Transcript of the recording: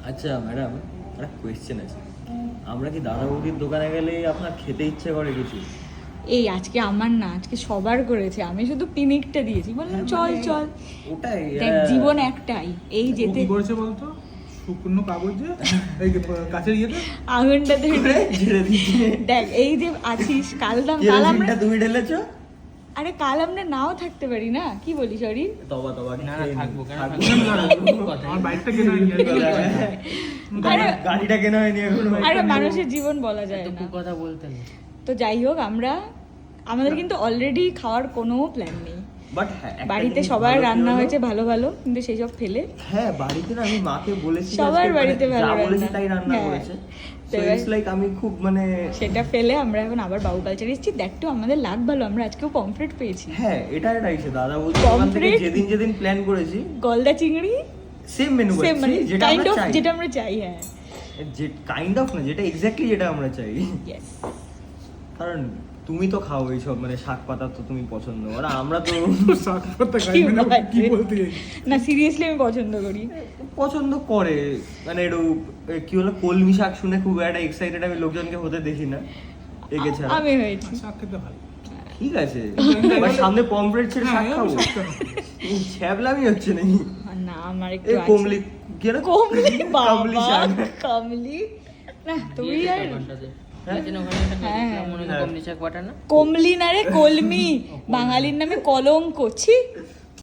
আচ্ছা ম্যাডাম, একটা কোয়েশ্চেন আছে। আমরা কি দাদা বৌদির দোকানে গেলে আপনার খেতে ইচ্ছে করে কিছু? এই আজকে আমার না, আজকে সবার করেছে, আমি শুধু পিনিকটা দিয়েছি, বললাম চল চল। ওটাই দেখ জীবন একটাই, এই যেতে কি করেছে বলতো, শুকনো কাগজে এই যে কাছের ইয়েতে আগুনটা ধরে ঝেড়ে দিচ্ছে। দেখ এই যে আছিস, কাল আমরা কেরোসিনটা তুমি ঢেলেছো? আরে কাল আমরা নাও থাকতে পারি না, কি বলি সরি। তবা তবা না, খেয়ে থাকবো, নি। কেন থাকবো। আমার বাইকটা কেনা হয়নি আর কি। আরে গাড়িটা কেনা হয়নি এখনো। আরে মানুষের জীবন বলা যায় না। কথা বলতেন তো যাই হোক, আমাদের কিন্তু অলরেডি খাওয়ার কোনো প্ল্যান নেই। বাট বাড়িতে সবার রান্না হয়েছে ভালো ভালো, কিন্তু সেই সব ফেলে হ্যাঁ, বাড়িতে না, আমি মাকে বলেছি সবার আজকে, বাড়িতে মানে ভালো যা বলেছি রান্না। তাই রান্না হ্যাঁ। করেছে। তো সো ইটস লাইক আমি খুব মানে সেটা ফেলে আমরা এখন আবার বাবু কালচারে এসেছি। দেখ তো আমাদের লাগ ভালো, আমরা আজকেও পমফ্রেট পেয়েছি, হ্যাঁ, এটা এসে দাদা বৌদির দোকান থেকে Pomfret? যেদিন যেদিন প্ল্যান করেছি গলদা চিংড়ি, সেম মেনু সেম মানে করেছি, যেটা কাইন্ড আমরা অফ চাই। যেটা আমরা চাই। হ্যাঁ, যে কাইন্ড অফ না, যেটা এক্স্যাক্টলি যেটা আমরা চাই। ইয়েস। কারণ তুমি তো খাও এইসব, মানে শাক পাতা তো তুমি পছন্দ, আর আমরা তো শাক পাতা খাই কি মানে বাজে। কি বলতে চাইছিস? না সিরিয়াসলি আমি পছন্দ করি। পছন্দ করে, মানে একটু কি হলো, কলমি শাক শুনে খুব একটা এক্সাইটেড আমি লোকজনকে হতে দেখি না একে ছাড়া। আমি হয়েছি। শাক খেতে ভালো। ঠিক আছে, এবার সামনে পমফ্রেট ছেড়ে শাক হ্যাঁ, খাবো, আমি শাক খাবো। ছ্যাবলামি হচ্ছে নাকি? না আমার একটু এই আছে। কমলি কি না, কমলি কাবলি বাবা, শাক। কমলি না তুই আর হ্যাঁ। মনে হয় কমলি শাক বাটা না। কমলি না রে, কলমি। বাঙালির নামে কলঙ্ক, ছি।